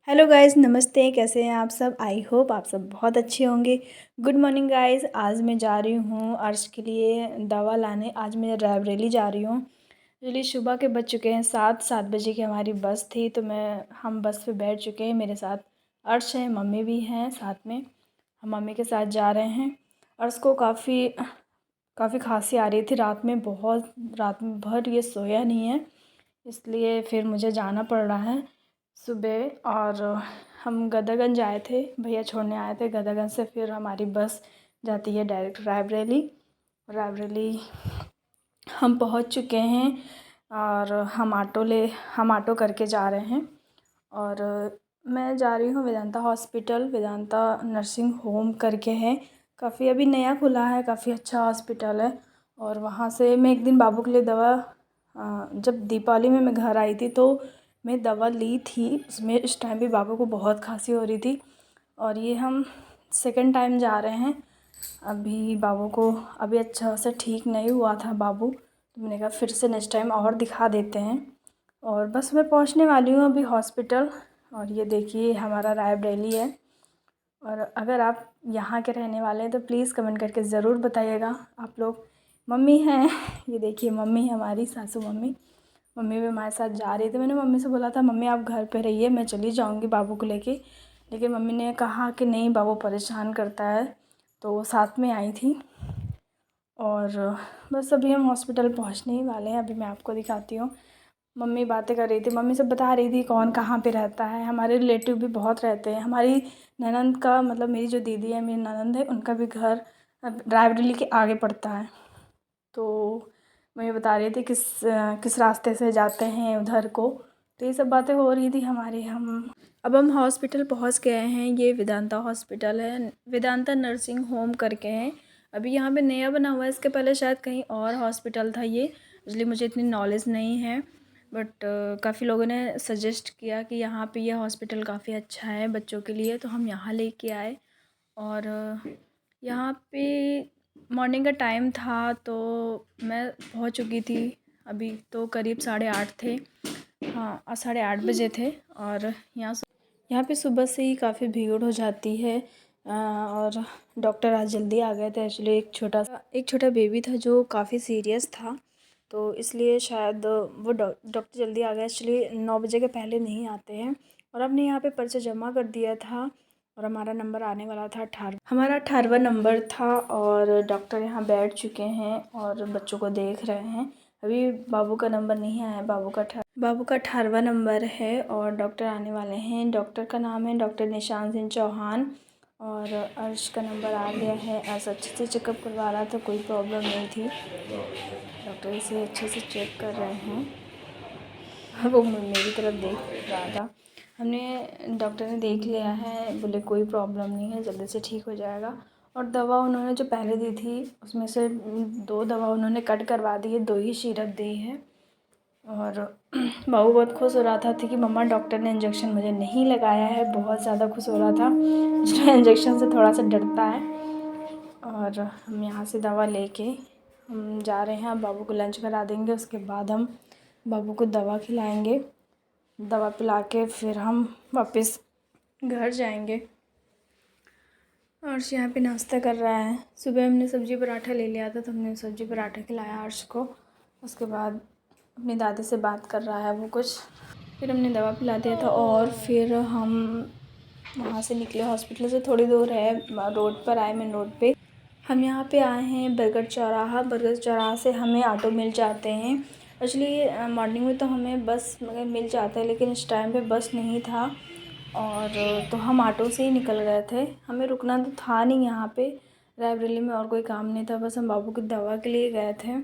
Hello guys, नमस्ते। कैसे हैं आप सब? आई होप आप सब बहुत अच्छे होंगे। Good morning guys. आज मैं जा रही हूँ अर्श के लिए दवा लाने। आज मैं रायबरेली जा रही हूँ। चलिए, सुबह के बज चुके हैं 7 बजे की हमारी बस थी, तो हम बस पे बैठ चुके हैं। मेरे साथ अर्श है, मम्मी भी हैं साथ में। हम मम्मी के साथ जा रहे हैं। अर्श को काफ़ी काफ़ी खांसी आ रही थी रात में, बहुत रात में भर ये सोया नहीं है, इसलिए फिर मुझे जाना पड़ रहा है सुबह। और हम गदरगंज आए थे, भैया छोड़ने आए थे गदरगंज से। फिर हमारी बस जाती है डायरेक्ट रायबरेली। रायबरेली हम पहुंच चुके हैं और हम ऑटो करके जा रहे हैं। और मैं जा रही हूँ Vedanta hospital, Vedanta nursing home करके है। काफ़ी अभी नया खुला है, काफ़ी अच्छा हॉस्पिटल है। और वहाँ से मैं एक दिन बाबू के लिए दवा जब दीपावली में मैं घर आई थी तो मैं दवा ली थी। उसमें इस टाइम भी बाबू को बहुत खांसी हो रही थी। और ये हम सेकंड टाइम जा रहे हैं। अभी बाबू को अभी अच्छा से ठीक नहीं हुआ था बाबू, तो मैंने कहा फिर से नेक्स्ट टाइम और दिखा देते हैं। और बस मैं पहुंचने वाली हूँ अभी हॉस्पिटल। और ये देखिए हमारा रायबरेली है। और अगर आप यहाँ के रहने वाले हैं तो प्लीज़ कमेंट करके ज़रूर बताइएगा आप लोग। मम्मी हैं, ये देखिए मम्मी हमारी सासू मम्मी। मम्मी भी हमारे साथ जा रही थी। मैंने मम्मी से बोला था मम्मी आप घर पे रहिए, मैं चली जाऊँगी बाबू को लेके, लेकिन मम्मी ने कहा कि नहीं बाबू परेशान करता है, तो वो साथ में आई थी। और बस अभी हम हॉस्पिटल पहुंचने ही वाले हैं। अभी मैं आपको दिखाती हूँ। मम्मी बातें कर रही थी, मम्मी सब बता रही थी कौन कहाँ पे रहता है। हमारे रिलेटिव भी बहुत रहते हैं। हमारी ननंद का मतलब मेरी जो दीदी है, मेरी ननंद है, उनका भी घर रायबरेली के आगे पड़ता है। तो मम्मी बता रही थी किस रास्ते से जाते हैं उधर को। तो ये सब बातें हो रही थी हमारी। हम हॉस्पिटल पहुंच गए हैं। ये वेदांता हॉस्पिटल है, वेदांता नर्सिंग होम करके है। अभी यहाँ पे नया बना हुआ है, इसके पहले शायद कहीं और हॉस्पिटल था ये, इसलिए मुझे इतनी नॉलेज नहीं है। बट काफ़ी लोगों ने सजेस्ट किया कि यहाँ पे ये हॉस्पिटल काफ़ी अच्छा है बच्चों के लिए, तो हम यहाँ लेके आए। और यहाँ पे मॉर्निंग का टाइम था तो मैं पहुँच चुकी थी। अभी तो करीब 8:30 थे। हाँ, 8:30 बजे थे। और यहाँ पे सुबह से ही काफ़ी भीड़ हो जाती है। और डॉक्टर आज जल्दी आ गए थे। एक्चुअली एक छोटा बेबी था जो काफ़ी सीरियस था, तो इसलिए शायद वो डॉक्टर जल्दी आ गए। एक्चुअली 9 बजे के पहले नहीं आते हैं। और हमने यहाँ पे पर्चा जमा कर दिया था और हमारा नंबर आने वाला था 18। हमारा 18वां नंबर था और डॉक्टर यहाँ बैठ चुके हैं और बच्चों को देख रहे हैं। अभी बाबू का नंबर नहीं आया है। बाबू का 18वां नंबर है और डॉक्टर आने वाले हैं। डॉक्टर का नाम है डॉक्टर निशान सिंह चौहान। और अर्श का नंबर आ गया है। अर्श अच्छे से चेकअप करवा रहा था, कोई प्रॉब्लम नहीं थी। डॉक्टर इसे अच्छे से चेक कर रहे हैं। वो मेरी तरफ देख रहा था। डॉक्टर ने देख लिया है, बोले कोई प्रॉब्लम नहीं है, जल्दी से ठीक हो जाएगा। और दवा उन्होंने जो पहले दी थी उसमें से 2 दवा उन्होंने कट करवा दी है, 2 ही सिरप दी है। और बाबू बहुत खुश हो रहा था कि मम्मा डॉक्टर ने इंजेक्शन मुझे नहीं लगाया है, बहुत ज़्यादा खुश हो रहा था। जो इंजेक्शन से थोड़ा सा डरता है। और हम यहाँ से दवा लेके हम जा रहे हैं। अब बाबू को लंच करा देंगे, उसके बाद हम बाबू को दवा खिलाएंगे। दवा पिला के फिर हम वापस घर जाएंगे। अर्श यहाँ पे नाश्ता कर रहा है। सुबह हमने सब्ज़ी पराठा ले लिया था, तो हमने सब्ज़ी पराठा खिलाया अर्श को। उसके बाद अपनी दादी से बात कर रहा है वो कुछ। फिर हमने दवा पिला दिया था और फिर हम वहाँ से निकले। हॉस्पिटल से थोड़ी दूर है, रोड पर आए, मेन रोड पे। हम यहाँ पे आए हैं बरगद चौराहा। बरगद चौराहा से हमें ऑटो मिल जाते हैं। एक्चुअली मॉर्निंग में तो हमें बस मगर मिल जाता है, लेकिन इस टाइम पे बस नहीं था और तो हम ऑटो से ही निकल गए थे। हमें रुकना तो था नहीं यहाँ पे रायबरेली में, और कोई काम नहीं था, बस हम बाबू की दवा के लिए गए थे।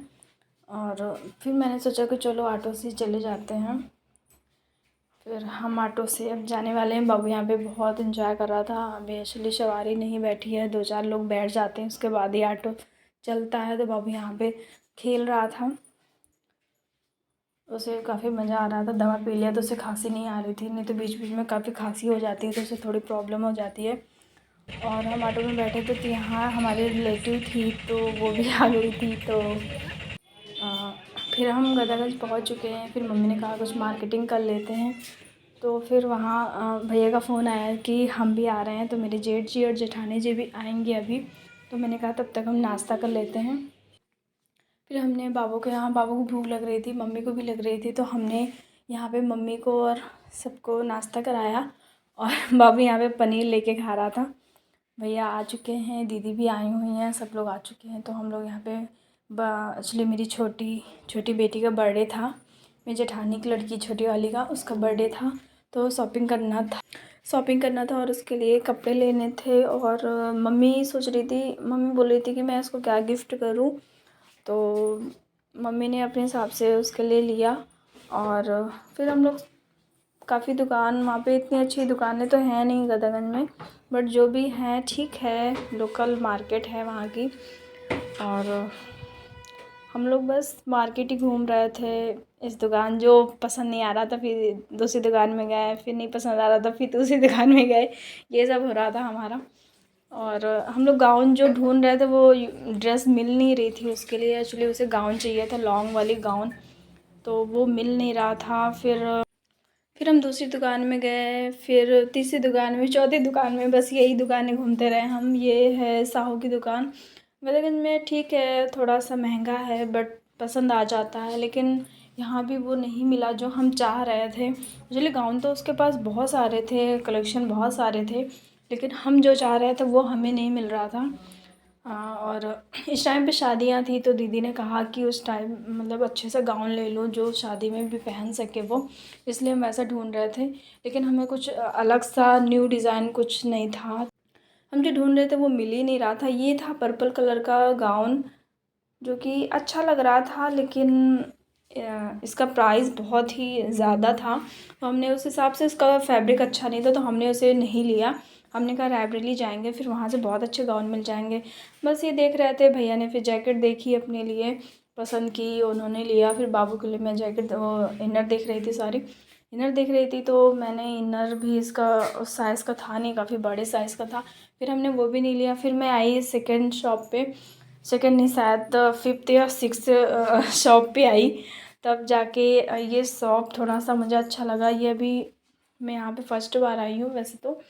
और फिर मैंने सोचा कि चलो ऑटो से चले जाते हैं। फिर हम ऑटो से अब जाने वाले हैं। बाबू यहाँ पे बहुत एंजॉय कर रहा था। अभी एक्चुअली सवारी नहीं बैठी है, 2-4 लोग बैठ जाते हैं उसके बाद ही ऑटो चलता है। तो बाबू यहाँ पे खेल रहा था, उसे काफ़ी मज़ा आ रहा था। दवा पी लिया तो उसे खांसी नहीं आ रही थी, नहीं तो बीच बीच में काफ़ी खांसी हो जाती है तो उसे थोड़ी प्रॉब्लम हो जाती है। और हम ऑटो में बैठे थे तो यहाँ हमारी रिलेटिव थी तो वो भी आ गई थी। तो फिर हम गदरगंज पहुँच चुके हैं। फिर मम्मी ने कहा कुछ मार्केटिंग कर लेते हैं, तो फिर वहाँ भैया का फ़ोन आया कि हम भी आ रहे हैं, तो मेरे जेठ जी और जेठानी जी भी आएंगे अभी। तो मैंने कहा तब तक हम नाश्ता कर लेते हैं। फिर हमने बाबू के यहाँ, बाबू को भूख लग रही थी, मम्मी को भी लग रही थी, तो हमने यहाँ पे मम्मी को और सबको नाश्ता कराया। और बाबू यहाँ पे पनीर लेके खा रहा था। भैया आ चुके हैं, दीदी भी आई हुई हैं, सब लोग आ चुके हैं। तो हम लोग यहाँ पे एक्चुअली मेरी छोटी छोटी बेटी का बर्थडे था, मेरी जेठानी की लड़की छोटी वाली का, उसका बर्थडे था। तो शॉपिंग करना था और उसके लिए कपड़े लेने थे। और मम्मी सोच रही थी, मम्मी बोल रही थी कि मैं उसको क्या गिफ्ट करूँ। तो मम्मी ने अपने हिसाब से उसके लिए लिया। और फिर हम लोग काफ़ी दुकान, वहाँ पे इतनी अच्छी दुकानें तो हैं नहीं गदरगंज में, बट जो भी हैं ठीक है, लोकल मार्केट है वहाँ की। और हम लोग बस मार्केट ही घूम रहे थे। इस दुकान जो पसंद नहीं आ रहा था फिर दूसरी दुकान में गए, फिर नहीं पसंद आ रहा था फिर दूसरी दुकान में गए, ये सब हो रहा था हमारा। और हम लोग गाउन जो ढूंढ रहे थे वो ड्रेस मिल नहीं रही थी उसके लिए, एक्चुअली उसे गाउन चाहिए था, लॉन्ग वाली गाउन, तो वो मिल नहीं रहा था। फिर हम दूसरी दुकान में गए, फिर तीसरी दुकान में, चौथी दुकान में, बस यही दुकानें घूमते रहे हम। ये है साहू की दुकान, गदरगंज में, ठीक है थोड़ा सा महंगा है बट पसंद आ जाता है। लेकिन यहाँ भी वो नहीं मिला जो हम चाह रहे थे। एक्चुअली गाउन तो उसके पास बहुत सारे थे, कलेक्शन बहुत सारे थे, लेकिन हम जो चाह रहे थे वो हमें नहीं मिल रहा था। और इस टाइम पे शादियाँ थी, तो दीदी ने कहा कि उस टाइम मतलब अच्छे से गाउन ले लो जो शादी में भी पहन सके वो, इसलिए हम वैसा ढूंढ रहे थे। लेकिन हमें कुछ अलग सा न्यू डिज़ाइन कुछ नहीं था, हम जो ढूंढ रहे थे वो मिल ही नहीं रहा था। ये था पर्पल कलर का गाउन, जो कि अच्छा लग रहा था, लेकिन इसका प्राइस बहुत ही ज़्यादा था। तो हमने उस हिसाब से, उसका फैब्रिक अच्छा नहीं था तो हमने उसे नहीं लिया। हमने कहा रायबरेली जाएंगे, फिर वहाँ से बहुत अच्छे गाउन मिल जाएंगे। बस ये देख रहे थे, भैया ने फिर जैकेट देखी अपने लिए, पसंद की, उन्होंने लिया। फिर बाबू के लिए मैं जैकेट, इनर देख रही थी, सारी इनर देख रही थी, तो मैंने इनर भी इसका उस साइज़ का था नहीं, काफ़ी बड़े साइज़ का था, फिर हमने वो भी नहीं लिया। फिर मैं आई सेकेंड शॉप पे, सेकेंड नहीं शायद फिफ्थ या सिक्स शॉप पे आई, तब जाके ये शॉप थोड़ा सा मुझे अच्छा लगा। ये अभी मैं यहाँ पे फर्स्ट बार आई हूँ। वैसे तो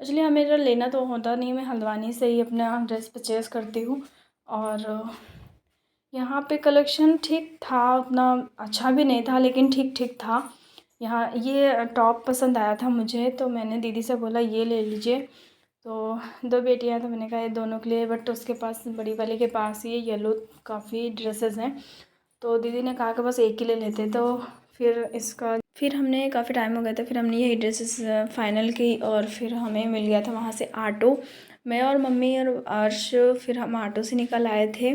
एक्चुअली हाँ, मेरा लेना तो होता नहीं, मैं हल्द्वानी से ही अपना ड्रेस परचेज़ करती हूँ। और यहाँ पे कलेक्शन ठीक था, उतना अच्छा भी नहीं था लेकिन ठीक ठीक था। यहाँ ये टॉप पसंद आया था मुझे, तो मैंने दीदी से बोला ये ले लीजिए। तो दो बेटियां, तो मैंने कहा ये दोनों के लिए, बट उसके पास, बड़ी वाले के पास ये येलो काफ़ी ड्रेसेस हैं, तो दीदी ने कहा कि बस एक ही ले लेते। तो फिर हमने, काफ़ी टाइम हो गया था, फिर हमने यही ड्रेसेस फाइनल की। और फिर हमें मिल गया था वहाँ से ऑटो, मैं और मम्मी और अर्श, फिर हम ऑटो से निकल आए थे।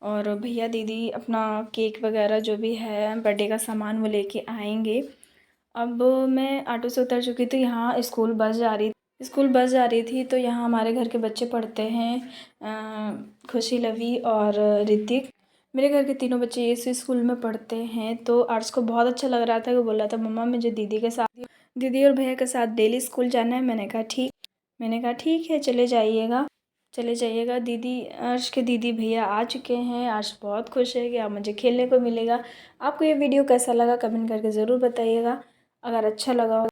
और भैया दीदी अपना केक वगैरह जो भी है बर्थडे का सामान वो लेके आएंगे। अब मैं ऑटो से उतर चुकी थी, यहाँ स्कूल बस जा रही थी। तो यहाँ हमारे घर के बच्चे पढ़ते हैं, खुशी, लवी और ऋतिक। मेरे घर के तीनों बच्चे इस स्कूल में पढ़ते हैं। तो आर्ट्स को बहुत अच्छा लग रहा था, वो बोल रहा था मम्मा मुझे दीदी और भैया के साथ डेली स्कूल जाना है। मैंने कहा ठीक है, चले जाइएगा। दीदी, अर्श के दीदी भैया आ चुके हैं। अर्श बहुत खुश है कि अब मुझे खेलने को मिलेगा। आपको ये वीडियो कैसा लगा कमेंट करके ज़रूर बताइएगा। अगर अच्छा लगा हो